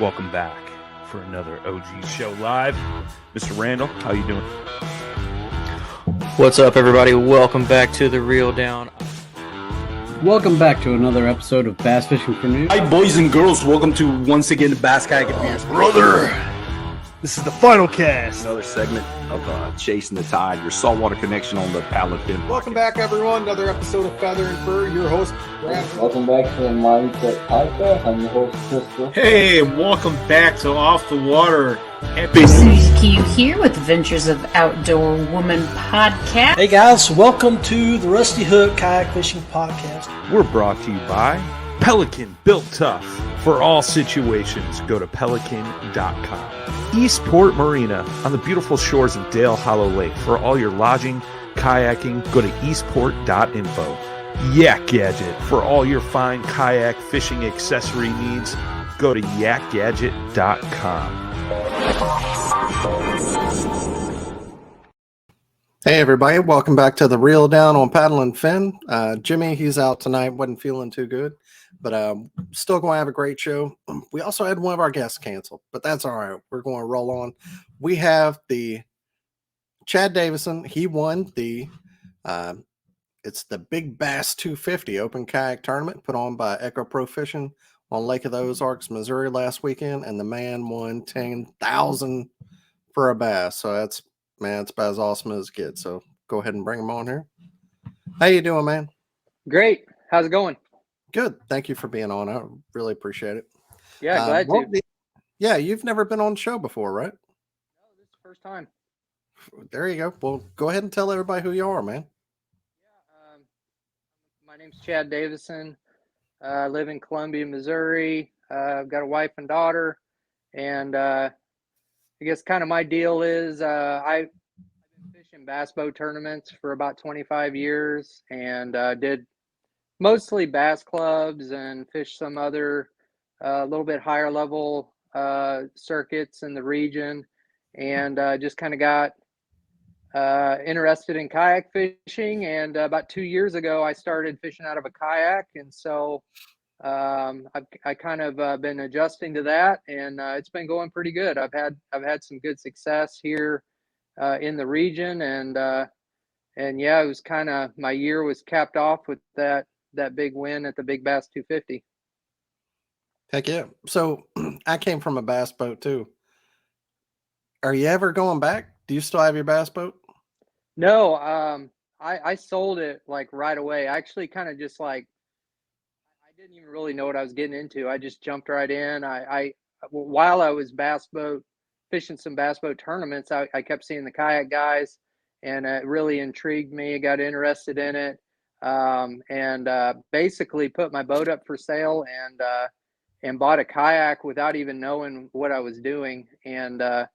Welcome back for another OG Show Live. Mr. Randall, how you doing? What's up, everybody? Welcome back to The Reel Down. Welcome back to another episode of Bass Fishing for Noobs. Hi, boys and girls. Welcome to, once again, the Bass Kayak Advance. Brother, this is the final cast. Another segment of Chasing the Tide, your saltwater connection on the paddle and fin. Welcome back, everyone. Another episode of Feather and Fur. Your host, Brad. Welcome back to the Mindset Podcast. I'm your host, Crystal. Hey, welcome back to Off the Water. Susie Q here with Adventures of Outdoor Woman podcast. Hey guys, welcome to the Rusty Hook Kayak Fishing Podcast. We're brought to you by Pelican, built tough for all situations. Go to pelican.com. Eastport Marina on the beautiful shores of Dale Hollow Lake. For all your lodging, kayaking, go to eastport.info. Yak Gadget for all your fine kayak fishing accessory needs. Go to yakgadget.com. Hey, everybody. Welcome back to the Reel Down on Paddle and Fin. Jimmy, he's out tonight. Wasn't feeling too good, but still going to have a great show. We also had one of our guests canceled, but that's all right. We're going to roll on. We have the Chad Davison. He won the it's the Big Bass 250 Open Kayak Tournament put on by Echo Pro Fishing on Lake of the Ozarks, Missouri last weekend, and the man won $10,000 for a bass. So that's about as awesome as it gets. So go ahead and bring him on here. How you doing, man? Great. How's it going? Good. Thank you for being on. I really appreciate it. Yeah, glad to. Yeah, you've never been on the show before, right? No, this is the first time. There you go. Well, go ahead and tell everybody who you are, man. Yeah, my name's Chad Davison. I live in Columbia, Missouri. I've got a wife and daughter, and I guess kind of my deal is I've been fishing bass boat tournaments for about 25 years and did mostly bass clubs and fished some other little bit higher level circuits in the region, and just kind of got interested in kayak fishing, and about 2 years ago I started fishing out of a kayak, and so I kind of been adjusting to that, and it's been going pretty good. I've had some good success here in the region, and yeah, it was kind of, my year was capped off with that big win at the Big Bass 250. Heck yeah. So I came from a bass boat too. Are you ever going back? Do you still have your bass boat? No, I sold it like right away. I actually kind of just like, I didn't even really know what I was getting into. I just jumped right in. While I was fishing some bass boat tournaments, I kept seeing the kayak guys, and it really intrigued me. I got interested in it, and basically put my boat up for sale and bought a kayak without even knowing what I was doing. And I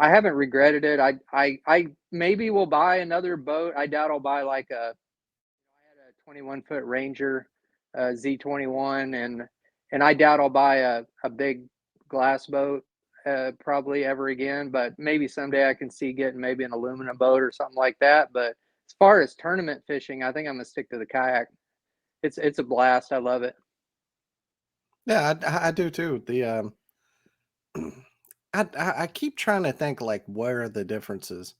haven't regretted it. I maybe will buy another boat. I doubt I'll buy I had a 21-foot Ranger Z21, and I doubt I'll buy a big glass boat probably ever again, but maybe someday I can see getting maybe an aluminum boat or something like that. But as far as tournament fishing, I think I'm gonna stick to the kayak. It's a blast. I love it. Yeah, I do too. I keep trying to think like where are the differences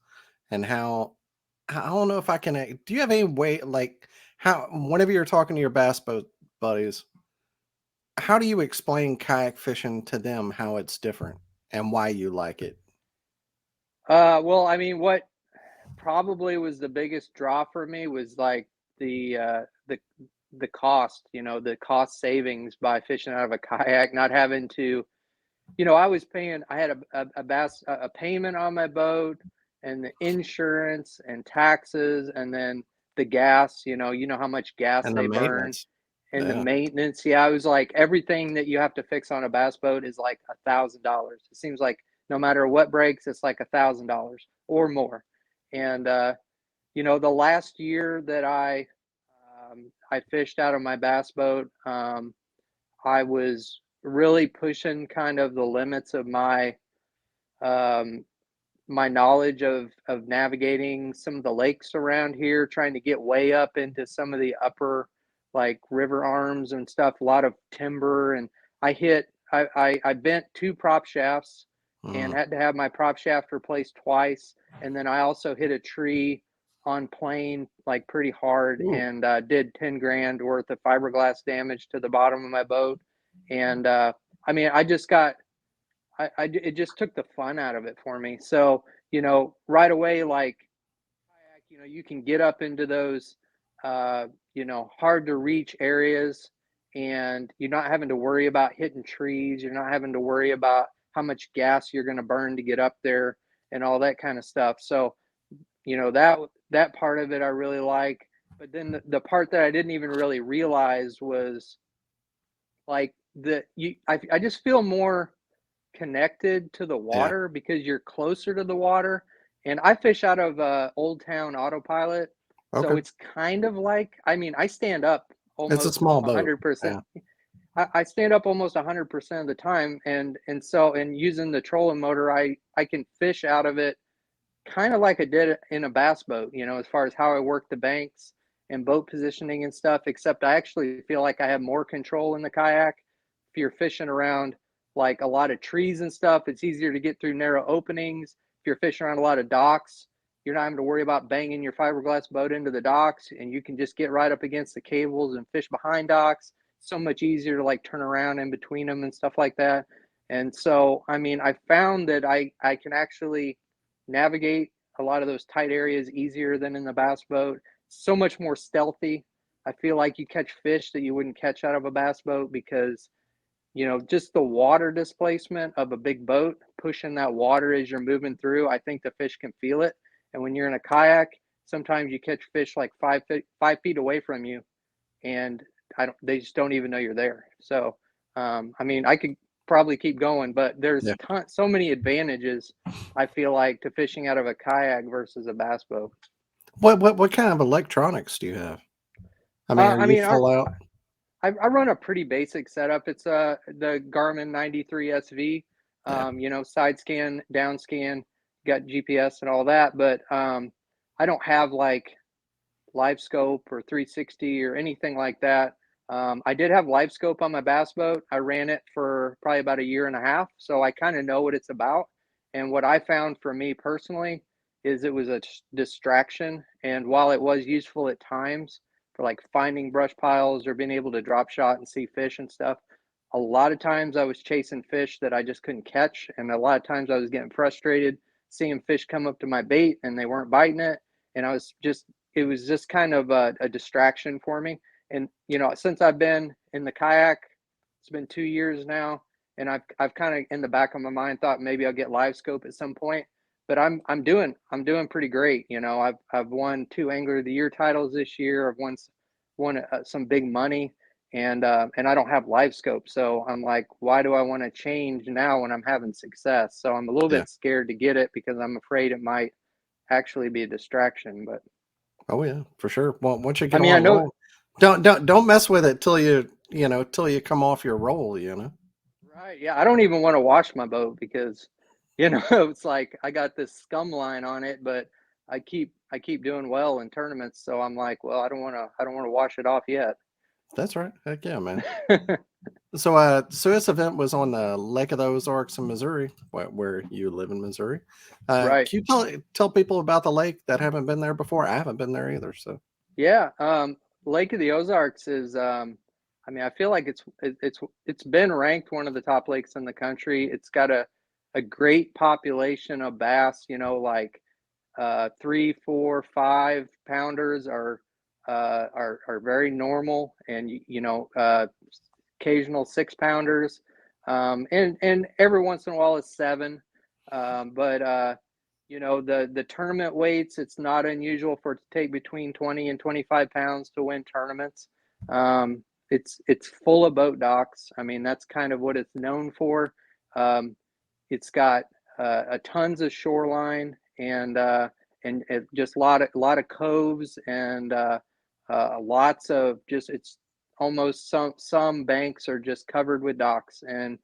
and how. I don't know if I can. Do you have any way, like, how whenever you're talking to your bass boat buddies, how do you explain kayak fishing to them, how it's different and why you like it? Well, I mean, what probably was the biggest draw for me was like the cost, the cost savings by fishing out of a kayak, not having to, I had a payment on my boat, and the insurance and taxes, and then the gas, you know how much gas And they the burn, maintenance. and the Yeah. maintenance. Yeah, I was like, everything that you have to fix on a bass boat is like $1,000. It seems like no matter what breaks, it's like $1,000 or more. And the last year that I fished out of my bass boat, I was really pushing kind of the limits of my my knowledge of navigating some of the lakes around here, trying to get way up into some of the upper like river arms and stuff, a lot of timber. And I hit I bent 2 prop shafts and Mm. had to have my prop shaft replaced twice. And then I also hit a tree on plane like pretty hard Ooh. and did 10 grand worth of fiberglass damage to the bottom of my boat. And I mean, I just got it just took the fun out of it for me. So, right away, like, kayak, you can get up into those, hard to reach areas, and you're not having to worry about hitting trees. You're not having to worry about how much gas you're going to burn to get up there and all that kind of stuff. So, that part of it I really like. But then the part that I didn't even really realize was like I just feel more connected to the Yeah. water because you're closer to the water. And I fish out of Old Town Autopilot, so Okay. it's kind of like, I mean, I stand up It's a almost small boat. 100%. Yeah. I stand up almost 100% of the time, and using the trolling motor, I can fish out of it kind of like I did in a bass boat, as far as how I work the banks and boat positioning and stuff, except I actually feel like I have more control in the kayak. If you're fishing around like a lot of trees and stuff, it's easier to get through narrow openings. If you're fishing around a lot of docks, you're not having to worry about banging your fiberglass boat into the docks, and you can just get right up against the cables and fish behind docks. So much easier to like turn around in between them and stuff like that. And so, I mean, I found that I can actually navigate a lot of those tight areas easier than in the bass boat. So much more stealthy. I feel like you catch fish that you wouldn't catch out of a bass boat because, just the water displacement of a big boat pushing that water as you're moving through. I think the fish can feel it. And when you're in a kayak, sometimes you catch fish like 5 feet away from you, and they just don't even know you're there. So, I mean, I could probably keep going, but there's Yeah. so many advantages, I feel like, to fishing out of a kayak versus a bass boat. What kind of electronics do you have? I mean, are I you mean, full out? I run a pretty basic setup. It's the Garmin 93 SV. Yeah. Side scan, down scan, got GPS and all that, but I don't have like live scope or 360 or anything like that. I did have live scope on my bass boat. I ran it for probably about a year and a half, so I kind of know what it's about. And what I found for me personally is it was a distraction. And while it was useful at times for like finding brush piles or being able to drop shot and see fish and stuff, a lot of times I was chasing fish that I just couldn't catch. And a lot of times I was getting frustrated seeing fish come up to my bait and they weren't biting it. And it was just kind of a distraction for me. And, since I've been in the kayak, it's been 2 years now. And I've kind of in the back of my mind thought maybe I'll get live scope at some point, but I'm doing pretty great. I've won 2 Angler of the Year titles this year. I've won some big money, and I don't have live scope. So I'm like, why do I want to change now when I'm having success? So I'm a little Yeah. bit scared to get it because I'm afraid it might actually be a distraction. But Oh yeah, for sure. Well, once you I get mean, I on know. roll, don't mess with it till you come off your roll. Right. Yeah. I don't even want to wash my boat because, it's like I got this scum line on it, but I keep doing well in tournaments. So I'm like, well, I don't want to wash it off yet. That's right. Heck yeah, man. So, so this event was on the Lake of the Ozarks in Missouri, where you live in Missouri. Right. Can you tell people about the lake that haven't been there before? I haven't been there either. So, Yeah. Lake of the Ozarks is, I mean, I feel like it's been ranked one of the top lakes in the country. It's got a great population of bass, like 3, 4, 5 pounders are very normal, and occasional 6 pounders, and every once in a while it's 7, but the tournament weights, it's not unusual for it to take between 20 and 25 pounds to win tournaments. It's full of boat docks. I mean, that's kind of what it's known for. It's got a tons of shoreline and just a lot of coves and lots of just, it's almost some banks are just covered with docks. And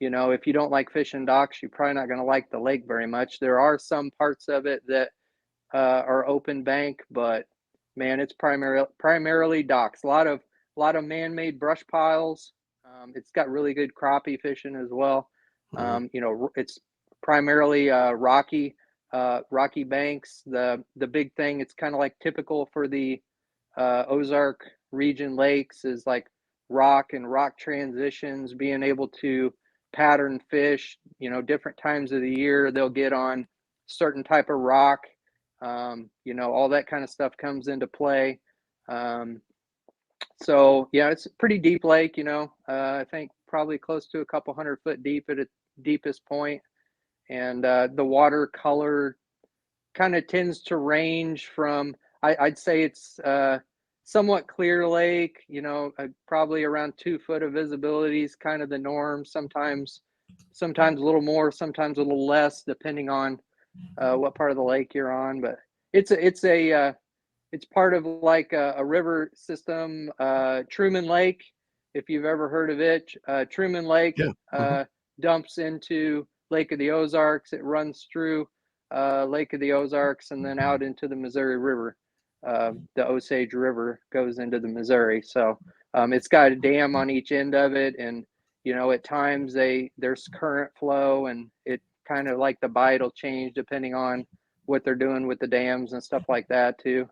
if you don't like fishing docks, you're probably not going to like the lake very much. There are some parts of it that are open bank, but man, it's primarily docks. A lot of man-made brush piles, It's got really good crappie fishing as well. It's primarily rocky banks. The big thing, it's kind of like typical for the Ozark region lakes, is like rock and rock transitions, being able to pattern fish. Different times of the year they'll get on certain type of rock. All that kind of stuff comes into play. So yeah, it's a pretty deep lake. I think probably close to a couple 100 foot deep at its deepest point. And the water color kind of tends to range from, I'd say it's somewhat clear lake, probably around 2 foot of visibility is kind of the norm. Sometimes a little more, sometimes a little less, depending on what part of the lake you're on. But it's part of like a river system, Truman Lake, if you've ever heard of it. Truman Lake dumps into Lake of the Ozarks. It runs through Lake of the Ozarks and then out into the Missouri River. The Osage River goes into the Missouri. So it's got a dam on each end of it. And, at times there's current flow, and it kind of like the bite will change depending on what they're doing with the dams and stuff like that too.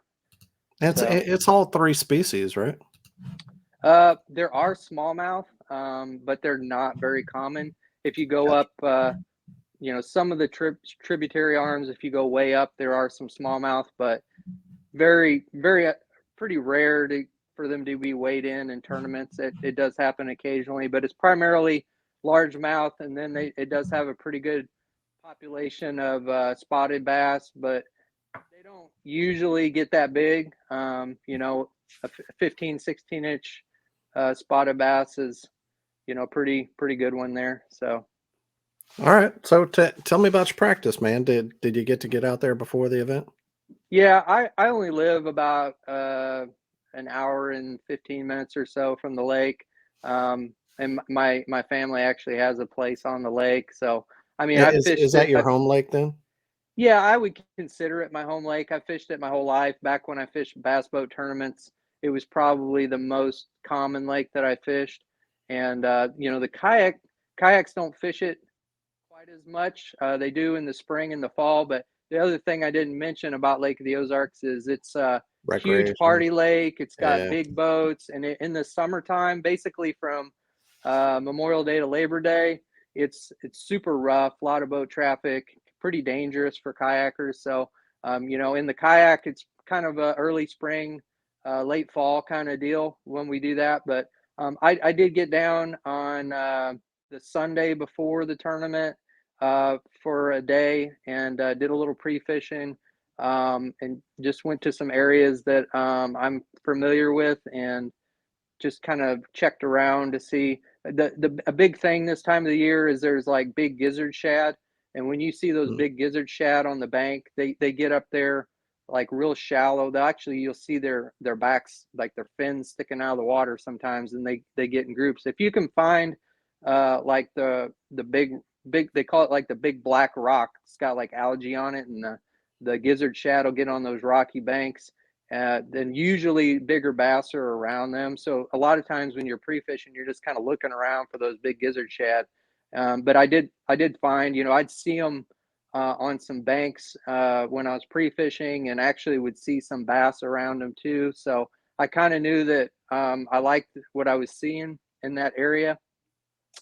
It's all 3 species, right? There are smallmouth, but they're not very common. If you go up, some of the tributary arms, if you go way up, there are some smallmouth, but very, very, pretty rare for them to be weighed in tournaments. It does happen occasionally, but it's primarily largemouth, and then it does have a pretty good population of spotted bass, but they don't usually get that big. A 15, 16-inch spotted bass is, pretty good one there. So. All right. So tell me about your practice, man. Did you get out there before the event? Yeah, I only live about an hour and 15 minutes or so from the lake. And my family actually has a place on the lake. So, I mean, is that your home lake then? Yeah, I would consider it my home lake. I fished it my whole life. Back when I fished bass boat tournaments, it was probably the most common lake that I fished. And, the kayaks don't fish it quite as much. They do in the spring and the fall. But the other thing I didn't mention about Lake of the Ozarks is it's a huge party lake. It's got big boats. And in the summertime, basically from Memorial Day to Labor Day, it's super rough, a lot of boat traffic, pretty dangerous for kayakers. So, in the kayak, it's kind of a early spring, late fall kind of deal when we do that. But I did get down on the Sunday before the tournament for a day and did a little pre-fishing and just went to some areas that I'm familiar with and just kind of checked around to see. A big thing this time of the year is there's like big gizzard shad. And when you see those big gizzard shad on the bank, they get up there like real shallow. You'll see their backs, like their fins sticking out of the water sometimes, and they get in groups. If you can find like the big, they call it like the big black rock. It's got like algae on it, and the gizzard shad will get on those rocky banks. Then usually bigger bass are around them. So a lot of times when you're pre-fishing, you're just kind of looking around for those big gizzard shad. But I did find, I'd see them on some banks when I was pre-fishing, and actually would see some bass around them too. So I kind of knew that I liked what I was seeing in that area.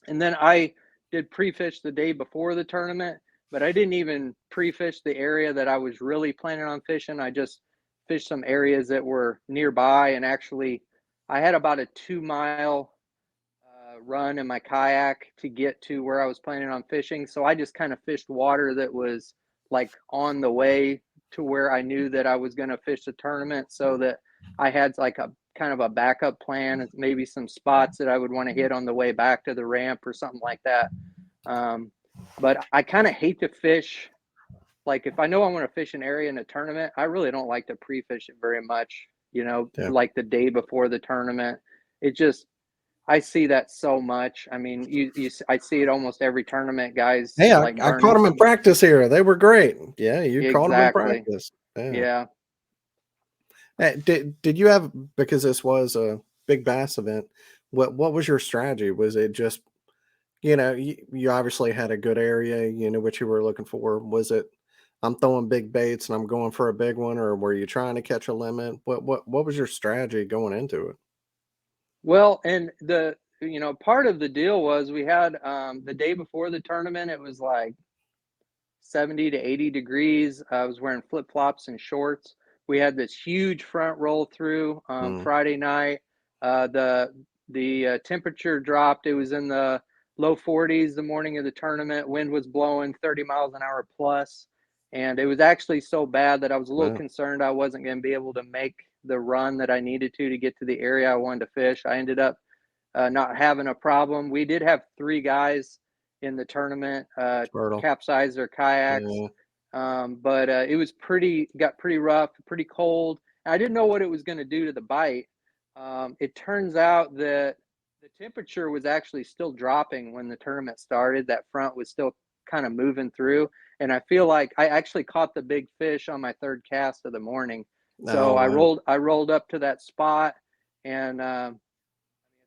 And then I did pre-fish the day before the tournament, but I didn't even pre-fish the area that I was really planning on fishing. I just fished some areas that were nearby, and actually I had about a 2-mile run in my kayak to get to where I was planning on fishing. So I just kind of fished water that was like on the way to where I knew that I was going to fish the tournament, so that I had like a kind of a backup plan, maybe some spots that I would want to hit on the way back to the ramp or something like that. But I kind of hate to fish. Like if I know I want to fish an area in a tournament, I really don't like to pre-fish it very much, like the day before the tournament. I see that so much. I mean, I see it almost every tournament, guys. Hey, like I caught them in practice here. They were great. Yeah, you caught them in practice. Yeah. Hey, did you have, because this was a big bass event, what was your strategy? Was it just, you obviously had a good area, you knew what you were looking for. Was it, I'm throwing big baits and I'm going for a big one, or were you trying to catch a limit? What was your strategy going into it? Well, and part of the deal was we had the day before the tournament, it was like 70 to 80 degrees. I was wearing flip flops and shorts. We had this huge front roll through Friday night. The temperature dropped. It was in the low 40s the morning of the tournament. Wind was blowing 30 miles an hour plus. And it was actually so bad that I was a little concerned I wasn't going to be able to make the run that I needed to get to the area I wanted to fish. I ended up not having a problem. We did have 3 guys in the tournament capsize their kayaks, but it was got pretty rough, pretty cold. I didn't know what it was going to do to the bite. It turns out that the temperature was actually still dropping when the tournament started. That front was still kind of moving through, and I feel like I actually caught the big fish on my 3rd cast of the morning. So I rolled up to that spot and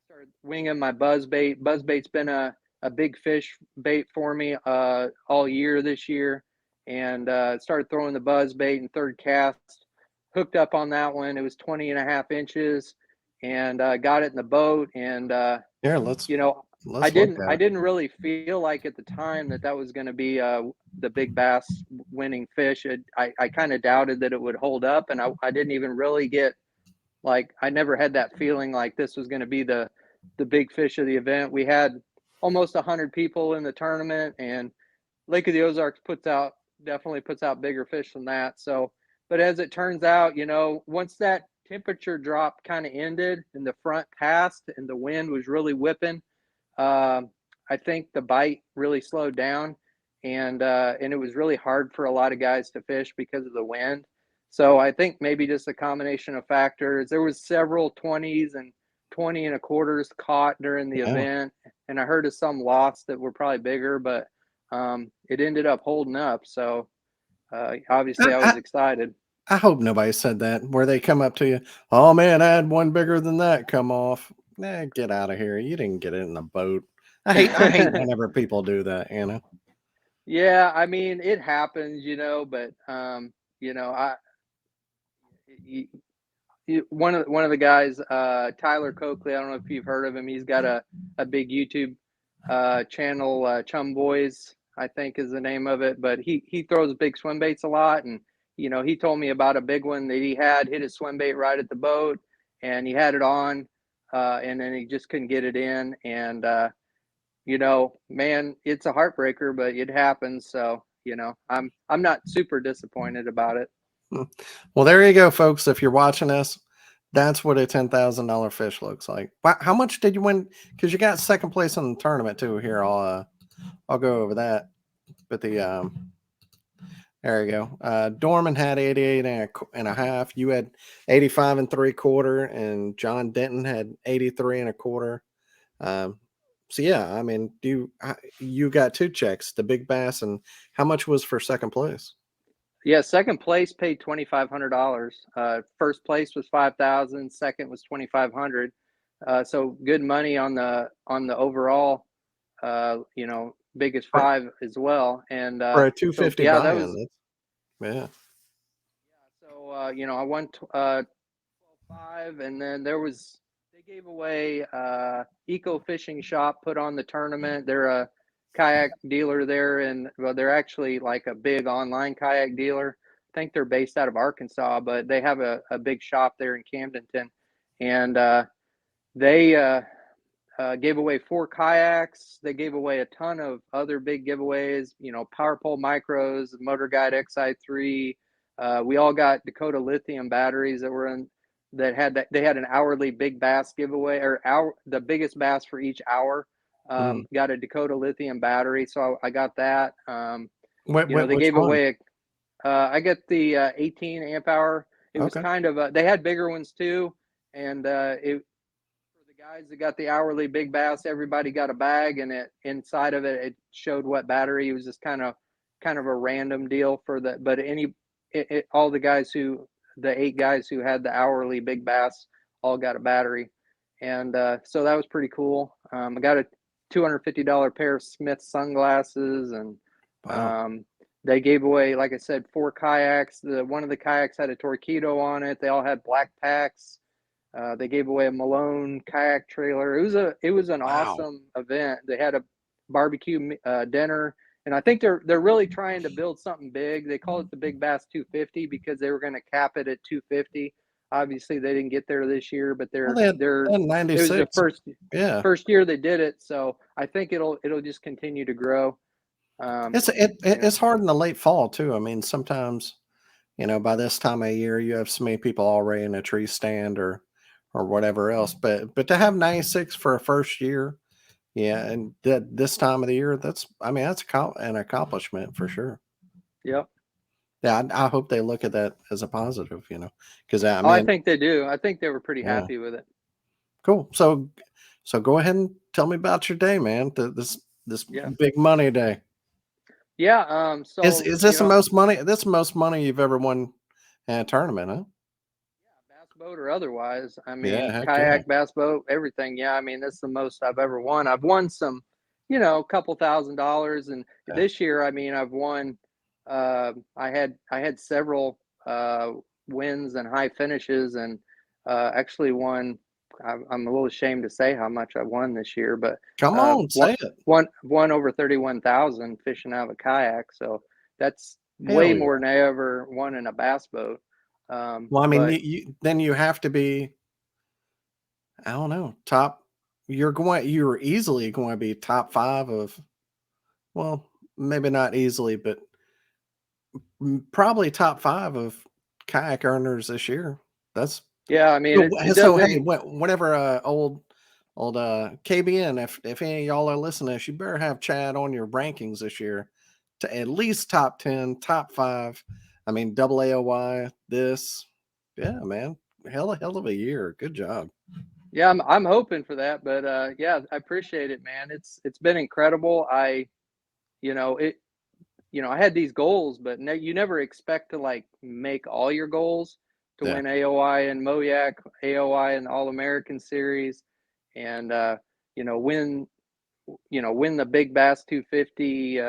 started winging my buzzbait. Buzzbait's been a big fish bait for me all year this year, and started throwing the buzzbait in 3rd cast. Hooked up on that one. It was 20.5 inches, and got it in the boat. And I didn't really feel like at the time that was going to be the big bass winning fish. I kind of doubted that it would hold up, and I didn't even really get I never had that feeling like this was going to be the big fish of the event. We had almost 100 people in the tournament, and Lake of the Ozarks definitely puts out bigger fish than that. So, but as it turns out, once that temperature drop kind of ended and the front passed and the wind was really whipping, I think the bite really slowed down, and it was really hard for a lot of guys to fish because of the wind. So I think maybe just a combination of factors. There was several 20s and 20 and a quarters caught during the event, and I heard of some lost that were probably bigger, but it ended up holding up. So obviously I was excited. I hope nobody said that where they come up to you. Oh man, I had one bigger than that come off. Get out of here. You didn't get it in the boat. I hate whenever people do that, Yeah, I mean, it happens, but one of the guys, Tyler Coakley, I don't know if you've heard of him. He's got a big YouTube channel, Chum Boys, I think is the name of it. But he throws big swim baits a lot, and he told me about a big one that he had hit his swim bait right at the boat, and he had it on, and then he just couldn't get it in. And man, it's a heartbreaker, but it happens. So I'm not super disappointed about it. Well, there you go, folks. If you're watching us, that's what a $10,000 fish looks like. How much did you win? Because you got 2nd place in the tournament too. Here, I'll go over that. But there you go. Dorman had 88 and a half. You had 85 and 3/4, and John Denton had 83 and 1/4. So yeah, I mean, you got 2 checks, the big bass, and how much was for 2nd place? Yeah, 2nd place paid $2,500. 1st place was $5,000. 2nd was $2,500. So good money on the overall, biggest 5 as well. And for a 250 so, buy-in. Yeah. So I won 12.5, and then they gave away Eco Fishing Shop put on the tournament. They're a kayak dealer there, and they're actually like a big online kayak dealer. I think they're based out of Arkansas, but they have a big shop there in Camdenton, and they gave away 4 kayaks. They gave away a ton of other big giveaways, Power Pole Micros, Motor Guide XI3. We all got Dakota lithium batteries they had an hourly big bass giveaway, or the biggest bass for each hour. Got a Dakota lithium battery, so I got that. They gave away I got the 18 amp hour. It was kind of they had bigger ones too, and for the guys that got the hourly big bass, everybody got a bag, and inside of it showed what battery. It was just kind of a random deal for the, but all the 8 guys who had the hourly big bass all got a battery. And so that was pretty cool. I got a $250 pair of Smith sunglasses, and Wow. they gave away, like I said, 4 kayaks. One of the kayaks had a Torpedo on it. They all had black packs. They gave away a Malone kayak trailer. It was an Wow. awesome event. They had a barbecue dinner, and I think they're really trying to build something big. They call it the Big Bass 250 because they were going to cap it at 250. Obviously, they didn't get there this year, but Well, they had it was the 96. Yeah. first year they did it, so I think it'll just continue to grow. It's hard in the late fall too. I mean, sometimes, by this time of year, you have so many people already in a tree stand or whatever else. But to have 96 for a first year, yeah, and this time of the year, that's an accomplishment for sure. Yep. Yeah, I hope they look at that as a positive, because I think they do. I think they were pretty Yeah. happy with it. Cool. So go ahead and tell me about your day, man. This Yeah. big money day. Yeah. So Is this the most money? This most money you've ever won in a tournament, huh? bass boat or otherwise? I mean, Yeah, heck kayak, yeah. bass boat, everything. Yeah. I mean, this is the most I've ever won. I've won some, a couple $1,000s, and Yeah. this year, I mean, I've won. I had several wins and high finishes, and actually won. I'm a little ashamed to say how much I won this year, but Come on, say it. won over 31,000 fishing out of a kayak. So that's way Hell yeah. more than I ever won in a bass boat. Well, I mean, But then you have to be, I don't know, top. You're easily going to be top 5 of, well, maybe not easily, but probably top 5 of kayak earners this year. That's yeah, I mean, it so. Hey, doesn't. whenever old KBN, if any of y'all are listening to this, you better have Chad on your rankings this year to at least top 10, top 5. I mean, double AOY. Yeah, man, hell of a year. Good job. Yeah, I'm hoping for that, but yeah, I appreciate it, man. It's been incredible. I had these goals, but you never expect to like make all your goals to Yeah. win AOI and Moyak, AOI and All American Series, and win the Big Bass 250,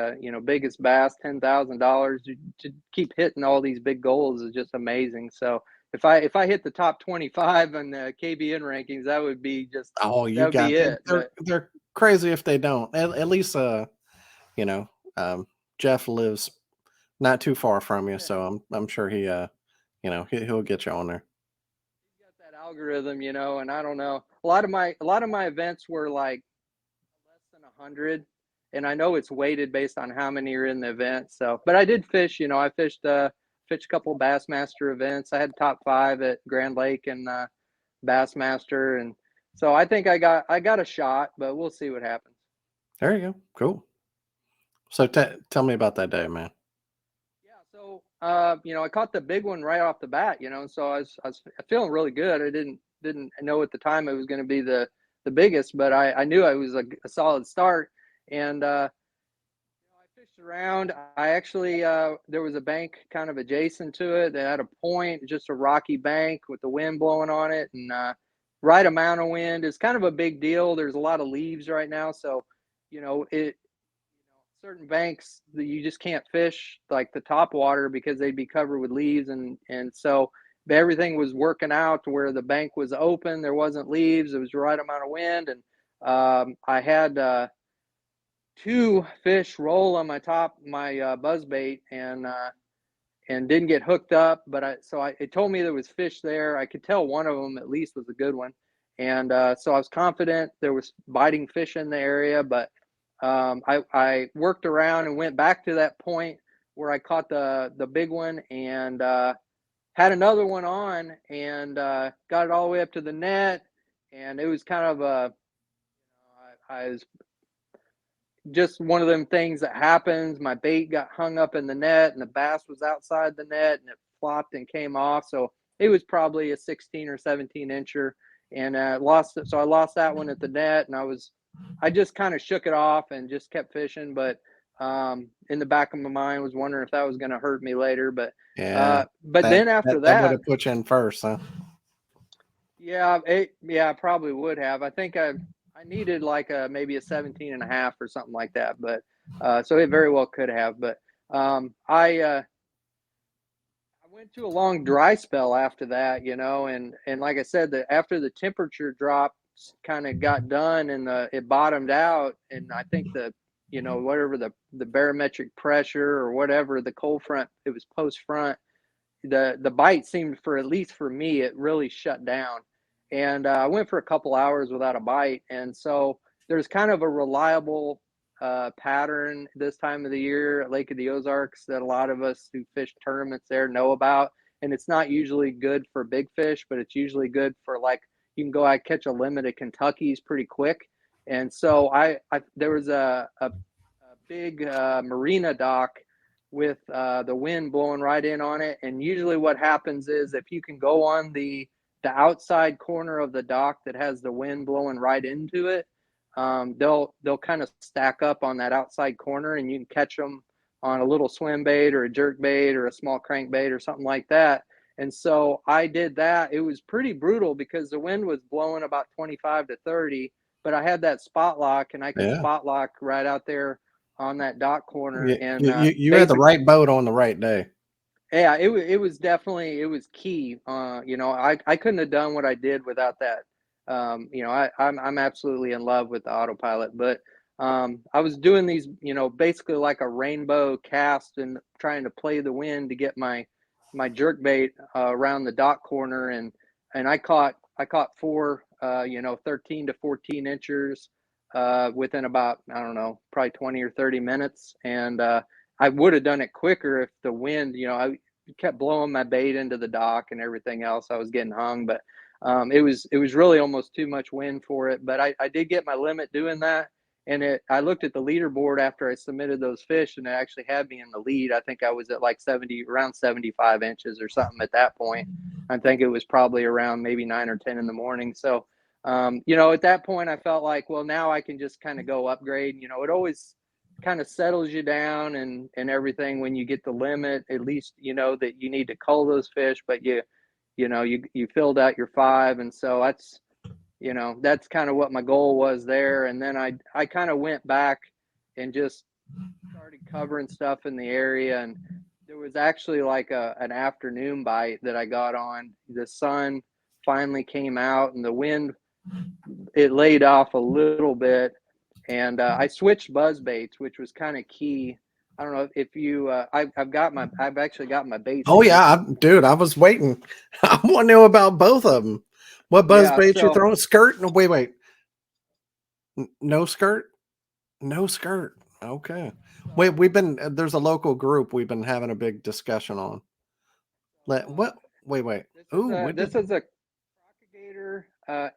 biggest bass, $10,000. To keep hitting all these big goals is just amazing. So if I hit the top 25 on the KBN rankings, that would be just Oh, that would be it. they're crazy if they don't. At least you know, Jeff lives not too far from you, so I'm sure he'll get you on there. He's got that algorithm, and I don't know. A lot of my events were like less than 100, and I know it's weighted based on how many are in the event. So, but I did fish. I fished a couple Bassmaster events. I had top 5 at Grand Lake and Bassmaster, and so I think I got a shot, but we'll see what happens. There you go. Cool. So tell me about that day, man. Yeah, so I caught the big one right off the bat, so I was feeling really good. I didn't know at the time it was going to be the biggest, but I knew it was a solid start. And I fished around. I actually there was a bank kind of adjacent to it that had a point, just a rocky bank with the wind blowing on it, and right amount of wind is kind of a big deal. There's a lot of leaves right now, so certain banks that you just can't fish like the top water because they'd be covered with leaves, and so everything was working out to where the bank was open, there wasn't leaves, it was the right amount of wind, and I had 2 fish roll on my buzz bait, and didn't get hooked up, but it told me there was fish there. I could tell one of them at least was a good one, and so I was confident there was biting fish in the area, but I worked around and went back to that point where I caught the big one, and had another one on, and got it all the way up to the net, and it was kind of I was just one of them things that happens. My bait got hung up in the net, and the bass was outside the net, and it flopped and came off. So it was probably a 16 or 17 incher, and lost it. So I lost that one at the net, and I just kind of shook it off and just kept fishing. But in the back of my mind was wondering if that was going to hurt me later. But Yeah. then after that would that have put you in first, huh? Yeah, I probably would have. I think I needed like maybe a 17 and a half or something like that, but so it very well could have. But I went to a long dry spell after that, and like I said, after the temperature drop kind of got done and it bottomed out, and I think whatever the barometric pressure or whatever the cold front, it was post front, the bite seemed, for at least for me, it really shut down, and I went for a couple hours without a bite, and so there's kind of a reliable pattern this time of the year at Lake of the Ozarks that a lot of us who fish tournaments there know about, and it's not usually good for big fish, but it's usually good for, like, you can go out catch a limit of Kentuckies pretty quick, and so I there was a big marina dock with the wind blowing right in on it. And usually what happens is if you can go on the outside corner of the dock that has the wind blowing right into it, they'll kind of stack up on that outside corner, and you can catch them on a little swim bait or a jerk bait or a small crankbait or something like that. And so I did that. It was pretty brutal because the wind was blowing about 25 to 30, but I had that spot lock, and I could Yeah. spot lock right out there on that dock corner. You, And you had the right boat on the right day. yeah, it was definitely, it was key. I couldn't have done what I did without that. I'm absolutely in love with the autopilot, but I was doing these, basically like a rainbow cast and trying to play the wind to get my jerk bait around the dock corner, and I caught four 13 to 14 inchers within about, I don't know, probably 20 or 30 minutes, and I would have done it quicker if the wind, I kept blowing my bait into the dock and everything else. I was getting hung, but it was really almost too much wind for it. But I did get my limit doing that. And I looked at the leaderboard after I submitted those fish, and it actually had me in the lead. I think I was at like around 75 inches or something at that point. I think it was probably around maybe 9 or 10 in the morning. So, at that point, I felt like, well, now I can just kind of go upgrade. It always kind of settles you down and everything when you get the limit. At least you know that you need to cull those fish, but you filled out your 5, and so that's kind of what my goal was there. And then I kind of went back and just started covering stuff in the area, and there was actually like an afternoon bite that I got on. The sun finally came out, and the wind, it laid off a little bit, and I switched buzz baits, which was kind of key. I don't know if you I've actually got my baits. Oh yeah, dude, I was waiting. I want to know about both of them. What buzz baits you're throwing? Skirt? No, wait. No skirt? No skirt. Okay. Wait, there's a local group we've been having a big discussion on. What? Wait. This is a Crocagator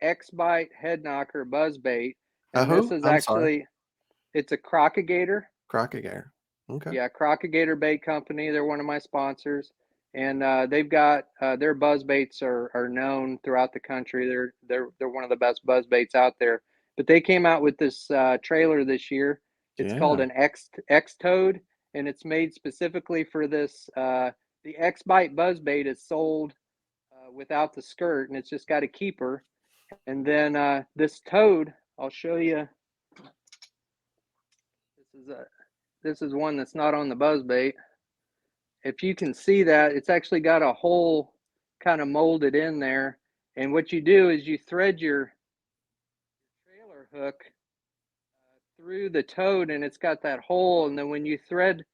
X-Bite head knocker buzz bait. And this is it's a Crocagator. Crocagator. Okay. Yeah, Crocagator Bait Company. They're one of my sponsors, and they've got their buzz baits are known throughout the country. They're one of the best buzz baits out there. But they came out with this trailer this year. It's called an X Toad, and it's made specifically for this. The X-Bite buzz bait is sold without the skirt, and it's just got a keeper. And then this Toad, I'll show you. This is one that's not on the buzz bait. If you can see that, it's actually got a hole kind of molded in there. And what you do is you thread your trailer hook through the toad, and it's got that hole. And then when you thread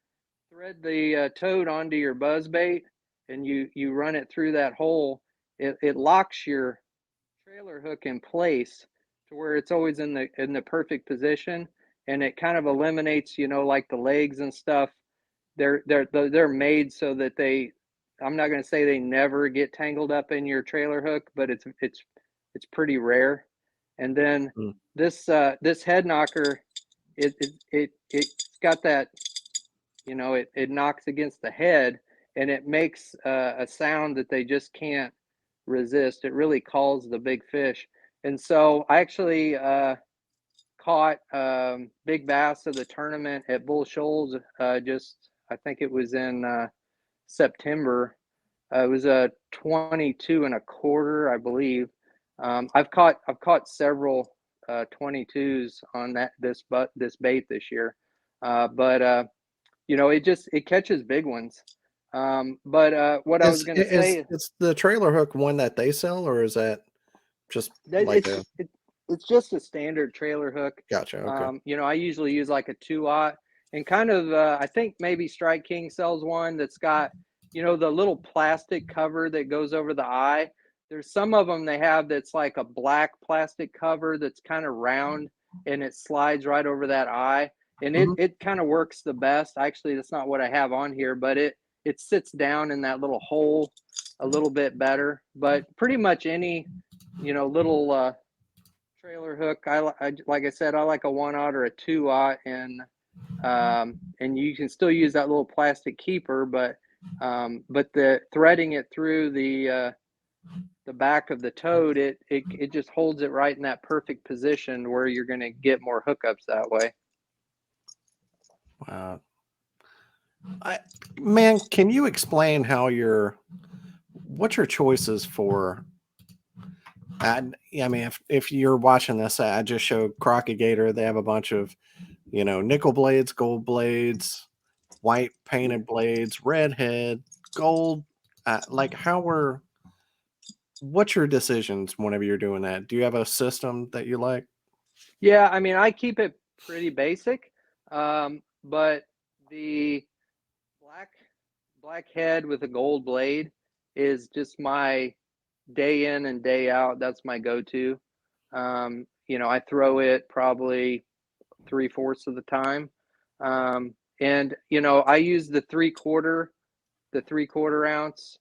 the toad onto your buzz bait and you run it through that hole, it locks your trailer hook in place to where it's always in the perfect position. And it kind of eliminates, like the legs and stuff. They're made so that I'm not going to say they never get tangled up in your trailer hook, but it's pretty rare. And then this head knocker, it's got that, it knocks against the head, and it makes a sound that they just can't resist. It really calls the big fish. And so I actually caught big bass of the tournament at Bull Shoals I think it was in September. It was a 22 1/4, I believe. I've caught several 22s on this bait this year, but it catches big ones. But what I was going to say is the trailer hook one that they sell, or is that just like it's just a standard trailer hook. Gotcha. Okay. I usually use like a 2/0, and kind of I think maybe Strike King sells one that's got the little plastic cover that goes over the eye. There's some of them they have that's like a black plastic cover that's kind of round and it slides right over that eye, and it kind of works the best. Actually, that's not what I have on here, but it sits down in that little hole a little bit better. But pretty much any little trailer hook, I like I said, I like a 1/0 or a 2/0, and you can still use that little plastic keeper, but the threading it through the back of the toad, it just holds it right in that perfect position where you're going to get more hookups that way. Wow. Man, can you explain how what's your choices for? I mean, if you're watching this, I just showed Crockett Gator. They have a bunch of, nickel blades, gold blades, white painted blades, red head, gold. What's your decisions whenever you're doing that? Do you have a system that you like? Yeah, I mean, I keep it pretty basic, but the black head with a gold blade is just my day in and day out. That's my go-to. I throw it probably 3/4 of the time, and I use the 3/4 ounce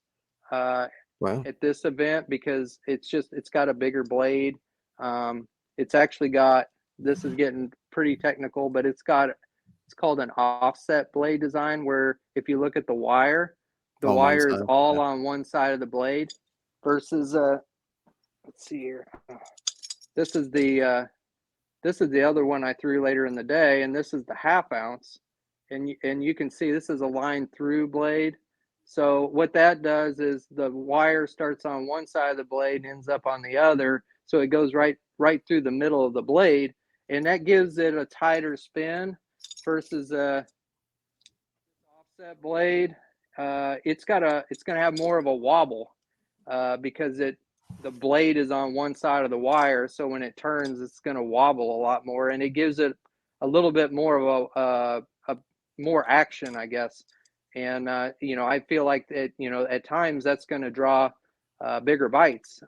at this event because it's got a bigger blade. It's actually got, this is getting pretty technical, but it's called an offset blade design, where if you look at the wire is all on one side of the blade versus let's see here. This is the other one I threw later in the day, and this is the 1/2 ounce, and you can see this is a line through blade. So what that does is the wire starts on one side of the blade and ends up on the other, so it goes right through the middle of the blade, and that gives it a tighter spin versus a offset blade. It's going to have more of a wobble because the blade is on one side of the wire, so when it turns, it's going to wobble a lot more, and it gives it a little bit more of a more action, I guess. And I feel like it, at times that's going to draw bigger bites.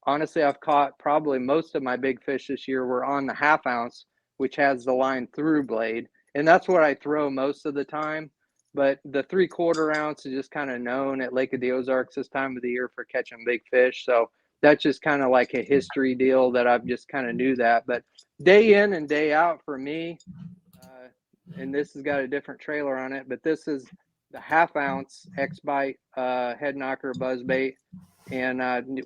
Honestly, I've caught probably most of my big fish this year were on the 1/2 ounce, which has the line through blade, and that's what I throw most of the time. But the 3/4 ounce is just kind of known at Lake of the Ozarks this time of the year for catching big fish. So that's just kind of like a history deal that I've just kind of knew that. But day in and day out for me, and this has got a different trailer on it, but this is the 1/2 ounce X-Bite head knocker buzzbait, and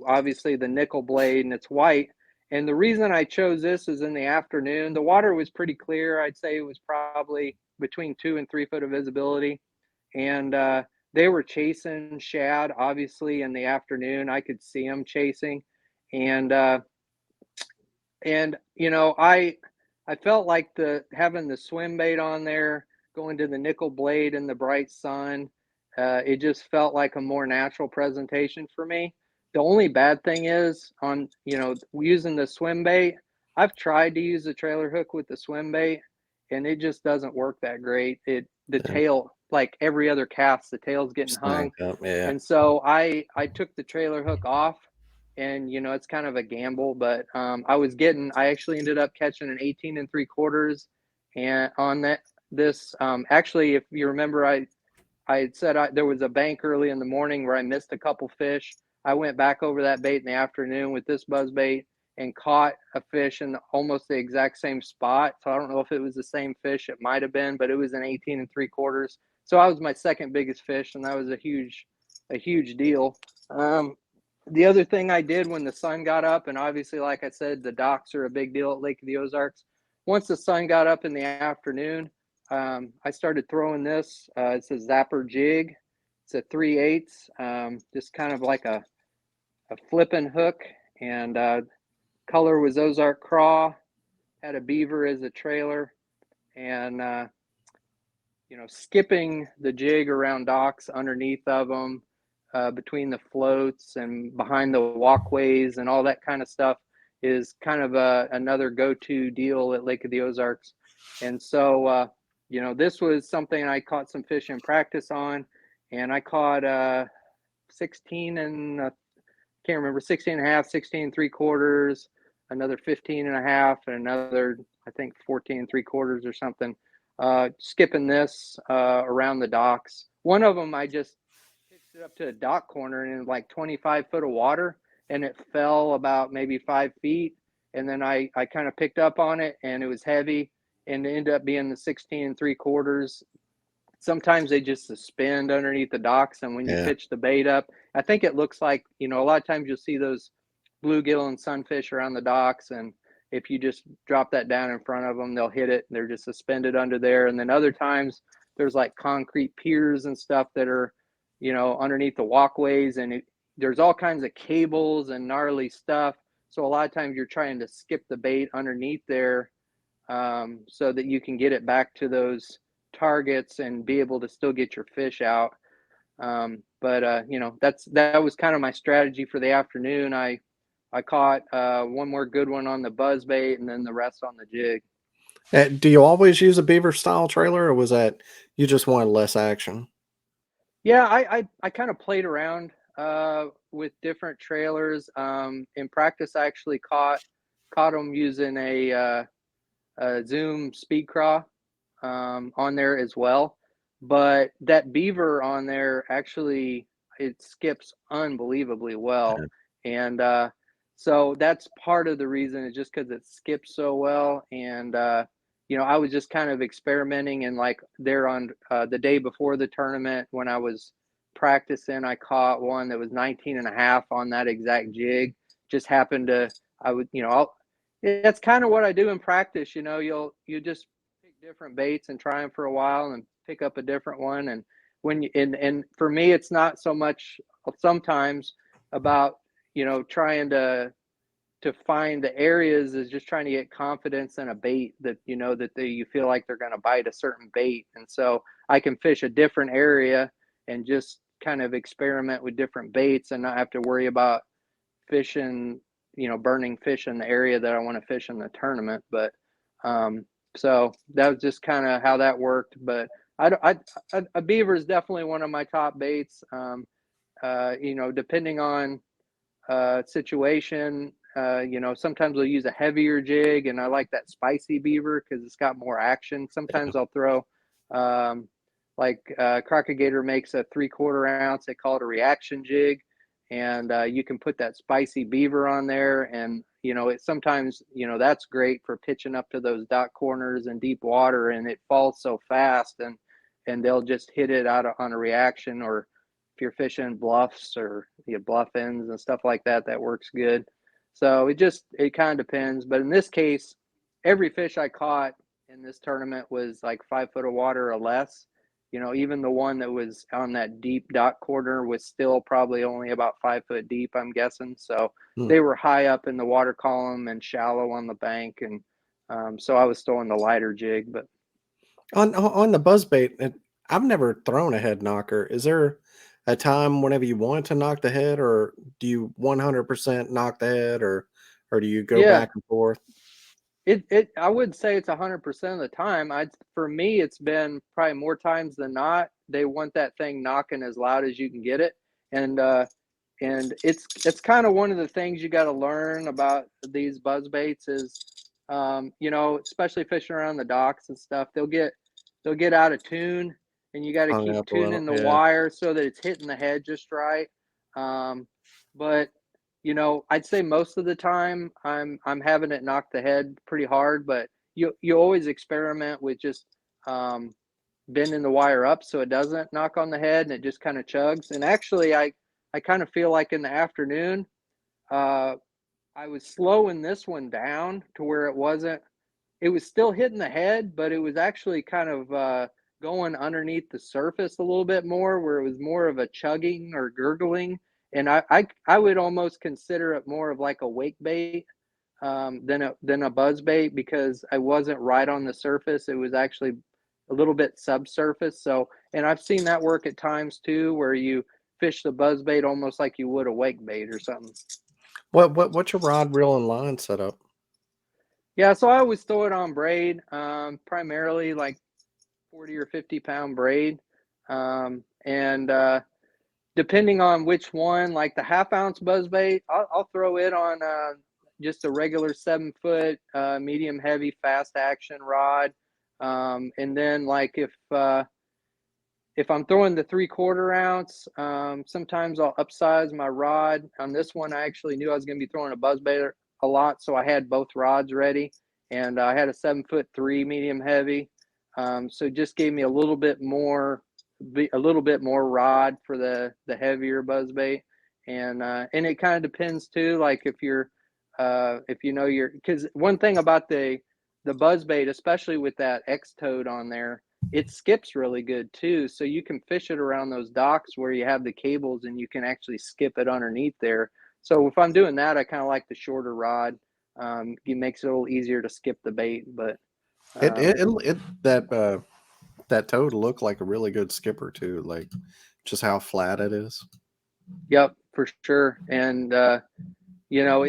obviously the nickel blade, and it's white. And the reason I chose this is in the afternoon. The water was pretty clear. I'd say it was probably between 2 and 3 foot of visibility. And they were chasing shad, obviously, in the afternoon. I could see them chasing. And I felt like having the swim bait on there, going to the nickel blade in the bright sun, it just felt like a more natural presentation for me. The only bad thing is on, using the swim bait, I've tried to use the trailer hook with the swim bait, and it just doesn't work that great. The tail, like every other cast, the tail's getting hung. Yeah. And so I took the trailer hook off, and it's kind of a gamble, but I actually ended up catching an 18 3/4, and on this actually, if you remember, I had said there was a bank early in the morning where I missed a couple fish. I went back over that bait in the afternoon with this buzz bait and caught a fish in almost the exact same spot. So I don't know if it was the same fish. It might have been, but it was an 18 3/4. So I was my second biggest fish, and that was a huge deal. The other thing I did when the sun got up, and obviously, like I said, the docks are a big deal at Lake of the Ozarks. Once the sun got up in the afternoon, I started throwing this. It's a Zapper jig. It's a 3/8, just kind of like a flipping hook, and color was Ozark craw. Had a beaver as a trailer, and skipping the jig around docks underneath of them, between the floats and behind the walkways and all that kind of stuff is kind of another go-to deal at Lake of the Ozarks. And so, this was something I caught some fish in practice on, and I caught 16 and can't remember, 16 and a half, 16 and 3/4, another 15 and a half, and another, I think 14 and 3/4 or something. Skipping this around the docks. One of them I just pitched it up to a dock corner and in like 25 foot of water, and it fell about maybe 5 feet, and then I kind of picked up on it, and it was heavy, and it ended up being the 16 and 3/4. Sometimes they just suspend underneath the docks, and when you pitch the bait up, I think it looks like, a lot of times you'll see those bluegill and sunfish around the docks, and if you just drop that down in front of them, they'll hit it, and they're just suspended under there. And then other times there's like concrete piers and stuff that are, underneath the walkways, and there's all kinds of cables and gnarly stuff. So a lot of times you're trying to skip the bait underneath there, so that you can get it back to those targets and be able to still get your fish out. But that was kind of my strategy for the afternoon. I caught one more good one on the buzz bait, and then the rest on the jig. Do you always use a beaver style trailer, or was that you just wanted less action? Yeah, I kind of played around with different trailers. In practice, I actually caught them using a Zoom speed craw on there as well. But that beaver on there, actually, it skips unbelievably well. And so that's part of the reason, is just because it skips so well. And I was just kind of experimenting, and like there on the day before the tournament when I was practicing, I caught one that was 19 and a half on that exact jig. Just happened to, that's kind of what I do in practice. You just pick different baits and try them for a while and pick up a different one. And and for me, it's not so much sometimes about, trying to find the areas, is just trying to get confidence in a bait that, you feel like they're going to bite a certain bait. And so I can fish a different area and just kind of experiment with different baits and not have to worry about fishing, burning fish in the area that I want to fish in the tournament. But so that was just kind of how that worked. But a beaver is definitely one of my top baits. Depending on situation, sometimes we'll use a heavier jig, and I like that spicy beaver because it's got more action. Sometimes I'll throw Crocagator makes a 3/4 ounce. They call it a reaction jig, and you can put that spicy beaver on there, and sometimes that's great for pitching up to those dock corners and deep water, and it falls so fast, and they'll just hit it out on a reaction. Or if you're fishing bluffs or bluff ends and stuff like that, that works good. So it kind of depends. But in this case, every fish I caught in this tournament was like 5 foot of water or less. Even the one that was on that deep dock corner was still probably only about 5 foot deep, I'm guessing. So they were high up in the water column and shallow on the bank. And so I was still in the lighter jig. But on the buzzbait, I've never thrown a head knocker. Is there a time whenever you want to knock the head, or do you 100% knock the head, or do you go back and forth? I would say it's 100% of the time. For me, it's been probably more times than not. They want that thing knocking as loud as you can get it, and it's kind of one of the things you got to learn about these buzz baits is, especially fishing around the docks and stuff. They'll get out of tune, and you got to keep tuning the wire so that it's hitting the head just right. But I'd say most of the time I'm having it knock the head pretty hard, but you always experiment with just bending the wire up so it doesn't knock on the head and it just kind of chugs. And actually, I kind of feel like in the afternoon, I was slowing this one down to where it was still hitting the head, but it was actually kind of going underneath the surface a little bit more, where it was more of a chugging or gurgling. and I would almost consider it more of like a wake bait than a buzz bait, because I wasn't right on the surface. It was actually a little bit subsurface. So, and I've seen that work at times too, where you fish the buzz bait almost like you would a wake bait or something. What's your rod, reel, and line setup? Yeah, so I always throw it on braid, primarily like 40 or 50 pound braid. And depending on which one, like the half ounce buzz bait, I'll throw it on just a regular 7-foot medium heavy fast action rod. And then like if I'm throwing the 3/4 ounce, sometimes I'll upsize my rod. On this one, I actually knew I was going to be throwing a buzzbait a lot, so I had both rods ready, and I had a 7'3" medium heavy. So it just gave me a little bit more rod for the heavier buzzbait, and it kind of depends too. Like if you know because one thing about the buzzbait, especially with that X toad on there, it skips really good too. So you can fish it around those docks where you have the cables, and you can actually skip it underneath there. So if I'm doing that, I kind of like the shorter rod. It makes it a little easier to skip the bait. But That toad looked like a really good skipper too, like just how flat it is. Yep, for sure. And you know,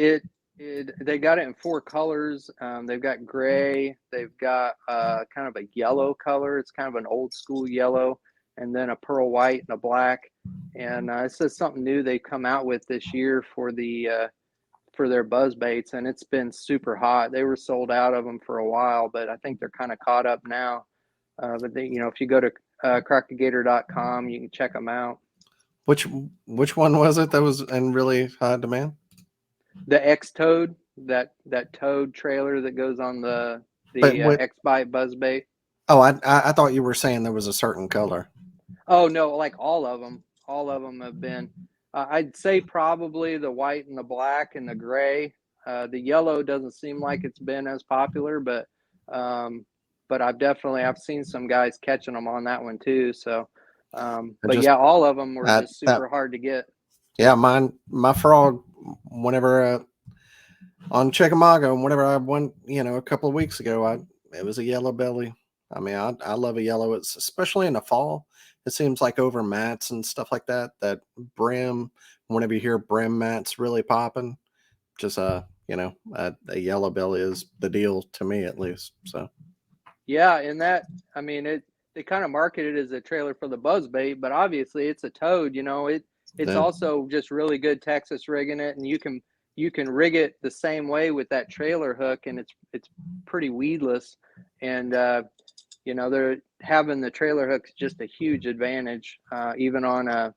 they got it in 4 colors. They've got gray, they've got kind of a yellow color. It's kind of an old school yellow, and then a pearl white and a black. And it's just something new they come out with this year for their buzz baits, and it's been super hot. They were sold out of them for a while, but I think they're kind of caught up now. But they, if you go to crockegator.com, you can check them out. Which one was it that was in really high demand? The X Toad, that Toad trailer that goes on the X Bite buzzbait. Oh, I thought you were saying there was a certain color. Oh no, like all of them have been. I'd say probably the white and the black and the gray. The yellow doesn't seem like it's been as popular, but I've seen some guys catching them on that one too. So, yeah, all of them were just super hard to get. Yeah, my frog, whenever on Chickamauga, whenever I went, a couple of weeks ago, it was a yellow belly. I mean, I love a yellow. It's especially in the fall. It seems like over mats and stuff like that, that brim, whenever you hear brim mats really popping, just a yellow belly is the deal to me, at least. So yeah, and that, I mean, they kind of market it as a trailer for the buzzbait, but obviously it's a toad. It's also just really good Texas rigging it, and you can rig it the same way with that trailer hook, and it's pretty weedless. And they're having the trailer hook is just a huge advantage, even on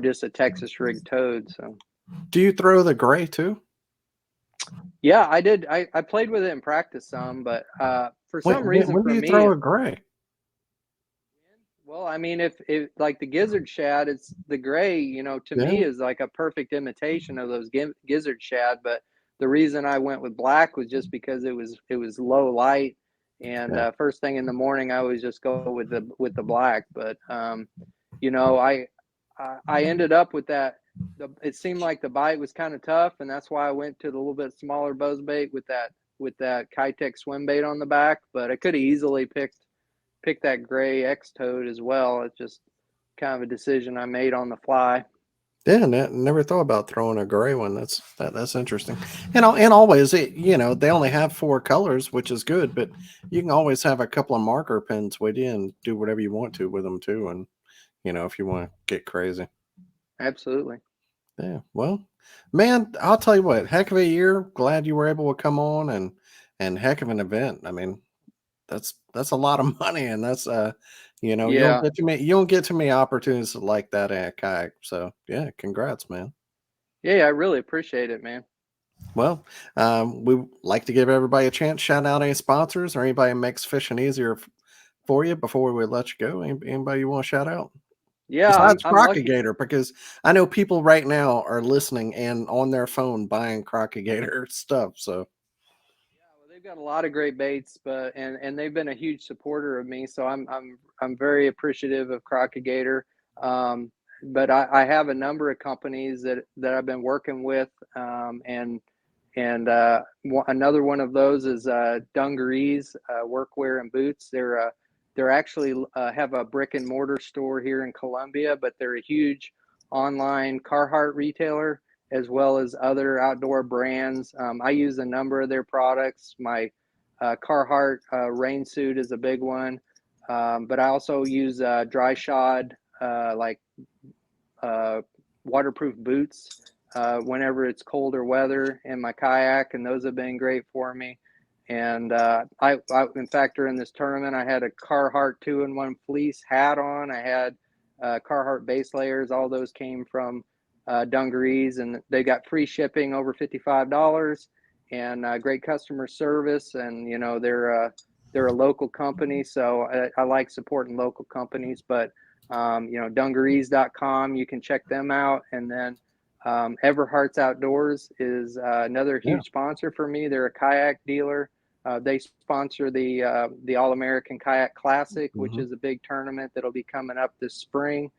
just a Texas rigged toad. So, do you throw the gray too? Yeah, I did. I played with it in practice some, but for some reason, when do you throw a gray? Well, I mean, if like the gizzard shad, it's the gray, to me is like a perfect imitation of those gizzard shad. But the reason I went with black was just because it was low light, and first thing in the morning, I always just go with the black. But I ended up with that. It seemed like the bite was kind of tough, and that's why I went to the little bit smaller buzzbait with that Kitech swim bait on the back. But I could have easily picked that gray X Toad as well. It's just kind of a decision I made on the fly. Yeah, never thought about throwing a gray one. That's interesting. And always, they only have 4 colors, which is good, but you can always have a couple of marker pins with you and do whatever you want to with them too. And if you want to get crazy. Absolutely. Yeah. Well, man, I'll tell you what, heck of a year. Glad you were able to come on, and heck of an event. I mean, that's a lot of money, and that's you don't get too many opportunities like that in a kayak. So yeah, congrats, man. Yeah, I really appreciate it, man. Well, we like to give everybody a chance. Shout out any sponsors or anybody who makes fishing easier for you before we let you go. Anybody you want to shout out? Yeah, besides I'm Crockegator, because I know people right now are listening and on their phone buying Crockegator stuff. So they've got a lot of great baits, but and they've been a huge supporter of me, so I'm very appreciative of Crockegator. but I have a number of companies that I've been working with, and another one of those is Dungarees, Workwear and Boots. They're actually have a brick and mortar store here in Columbia, but they're a huge online Carhartt retailer as well as other outdoor brands. I use a number of their products. My Carhartt rain suit is a big one, but I also use dry shod, like waterproof boots whenever it's colder weather in my kayak, and those have been great for me. And I in fact, during this tournament, I had a Carhartt 2-in-1 fleece hat on. I had Carhartt base layers. All those came from Dungarees, and they got free shipping over $55 and great customer service. And you know, they're a local company, so I like supporting local companies. But you know, dungarees.com, you can check them out. And then Everhart's Outdoors is another huge sponsor for me. They're a kayak dealer. They sponsor the All-American Kayak Classic, which is a big tournament that'll be coming up this spring.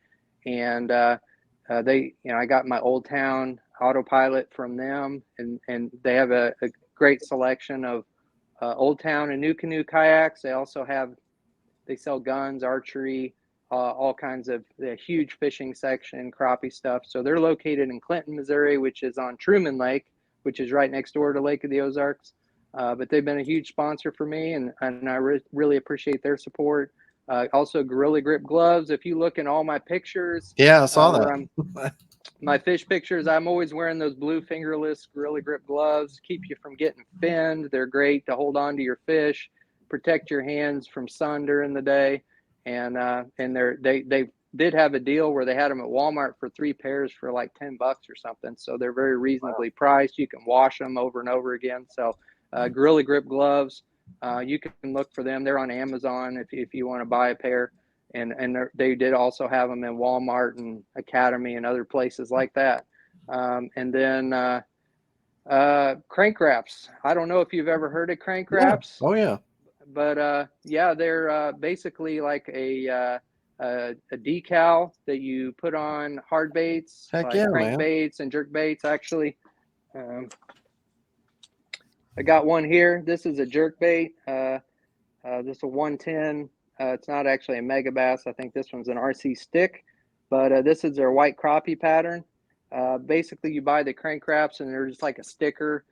And they, you know, I got my Old Town autopilot from them, and they have a great selection of Old Town and New Canoe kayaks. They also they sell guns, archery, all kinds of huge fishing section, crappie stuff. So they're located in Clinton, Missouri, which is on Truman Lake, which is right next door to Lake of the Ozarks. But they've been a huge sponsor for me, and I really appreciate their support. Also, Gorilla Grip gloves. If you look in all my pictures, I saw that. My fish pictures, I'm always wearing those blue fingerless Gorilla Grip gloves. Keep you from getting finned. They're great to hold on to your fish, protect your hands from sun during the day. And they did have a deal where they had them at Walmart for 3 pairs for like $10 or something. So they're very reasonably priced. You can wash them over and over again. So Gorilla Grip gloves, you can look for them. They're on Amazon if you want to buy a pair. And they did also have them in Walmart and Academy and other places like that. And then crank wraps. I don't know if you've ever heard of crank wraps. Oh yeah. But yeah, they're basically like a decal that you put on hard baits, Heck like yeah, crank man. baits and jerk baits. Actually, I got one here. This is a jerk bait. This is a 110. It's not actually a mega bass. I think this one's an RC stick, but this is their white crappie pattern. Basically, you buy the crank wraps and they're just like a sticker.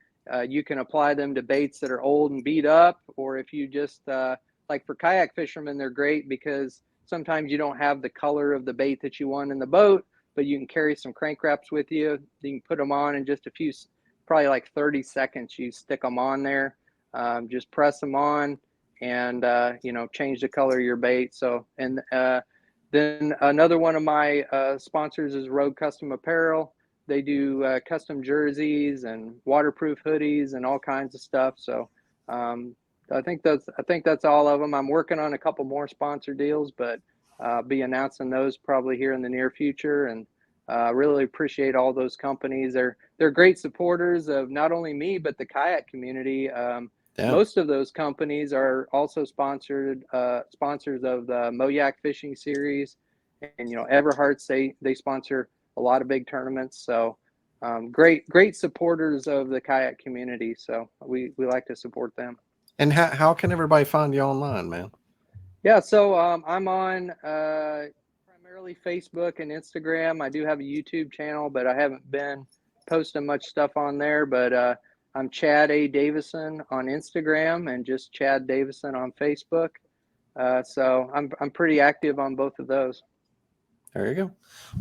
You can apply them to baits that are old and beat up, or if you just like for kayak fishermen, they're great because sometimes you don't have the color of the bait that you want in the boat, but you can carry some crank wraps with you. You can put them on in just a few, probably like 30 seconds. You stick them on there, just press them on, and you know, change the color of your bait. So, and then another one of my sponsors is Rogue Custom Apparel. They do custom jerseys and waterproof hoodies and all kinds of stuff. So I think that's all of them. I'm working on a couple more sponsor deals, but be announcing those probably here in the near future. And really appreciate all those companies. They're great supporters of not only me but the kayak community. Most of those companies are also sponsors of the Moyak Fishing Series, and you know, Everhart's they sponsor a lot of big tournaments. So great supporters of the kayak community. So we like to support them. And how can everybody find you online, man? Yeah, so I'm on primarily Facebook and Instagram. I do have a YouTube channel, but I haven't been posting much stuff on there. But I'm Chad A. Davison on Instagram and just Chad Davison on Facebook. So I'm pretty active on both of those. There you go.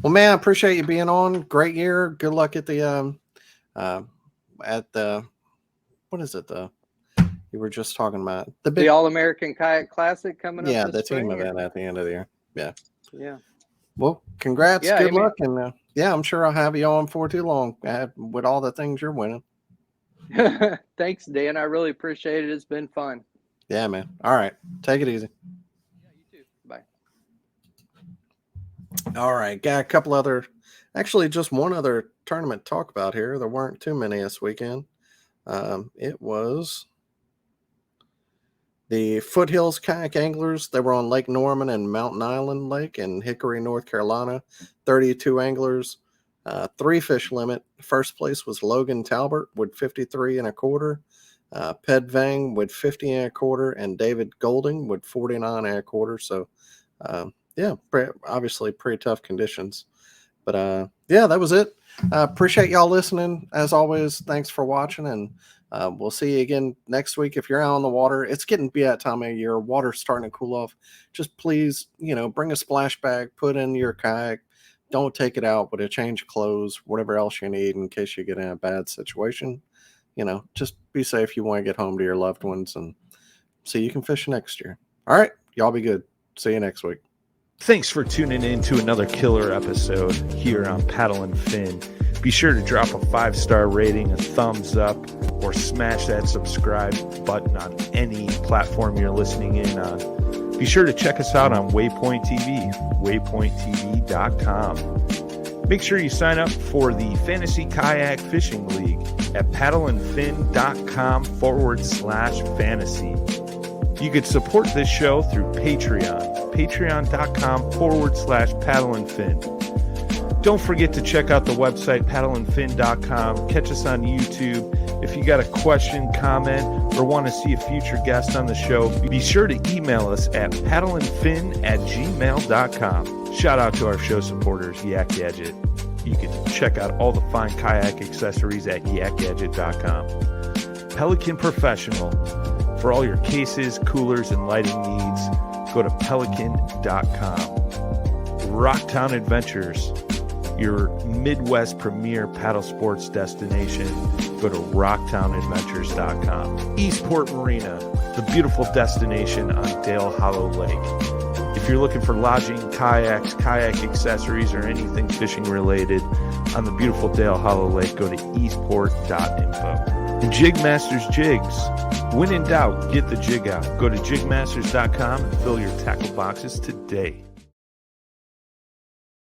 Well, man, I appreciate you being on. Great year. Good luck at the what is it? You were just talking about the All-American Kayak Classic coming up. Yeah, this the team spring, event at the end of the year. Yeah. Yeah. Well, congrats. Yeah, good luck. And yeah, I'm sure I'll have you on for too long with all the things you're winning. Thanks, Dan. I really appreciate it. It's been fun. Yeah, man. All right. Take it easy. Yeah, you too. Bye. All right. Got a couple other, actually just one other tournament to talk about here. There weren't too many this weekend. It was The Foothills Kayak Anglers, they were on Lake Norman and Mountain Island Lake in Hickory, North Carolina. 32 anglers, 3 fish limit. First place was Logan Talbert with 53 1/4. Ped Vang with 50 1/4, and David Golding with 49 1/4. So, obviously pretty tough conditions. But that was it. Appreciate y'all listening. As always, thanks for watching, and we'll see you again next week. If you're out on the water, it's getting to be that time of year. Water's starting to cool off. Just please, bring a splash bag, put in your kayak. Don't take it out with a change of clothes, whatever else you need in case you get in a bad situation. Just be safe. You want to get home to your loved ones, and so you can fish next year. All right. Y'all be good. See you next week. Thanks for tuning in to another killer episode here on Paddle and Fin. Be sure to drop a 5-star rating, a thumbs up, or smash that subscribe button on any platform you're listening in on. Be sure to check us out on Waypoint TV, waypointtv.com. Make sure you sign up for the Fantasy Kayak Fishing League at paddleandfin.com/fantasy. You could support this show through Patreon, patreon.com/paddleandfin. Don't forget to check out the website, paddleandfin.com. Catch us on YouTube. If you got a question, comment, or want to see a future guest on the show, be sure to email us at paddleandfin@gmail.com. Shout out to our show supporters, Yak Gadget. You can check out all the fine kayak accessories at yakgadget.com. Pelican Professional. For all your cases, coolers, and lighting needs, go to pelican.com. Rocktown Adventures, your Midwest premier paddle sports destination. Go to rocktownadventures.com. Eastport Marina, the beautiful destination on Dale Hollow Lake. If you're looking for lodging, kayaks, kayak accessories, or anything fishing related on the beautiful Dale Hollow Lake, go to eastport.info. And Jigmasters Jigs. When in doubt, get the jig out. Go to jigmasters.com and fill your tackle boxes today.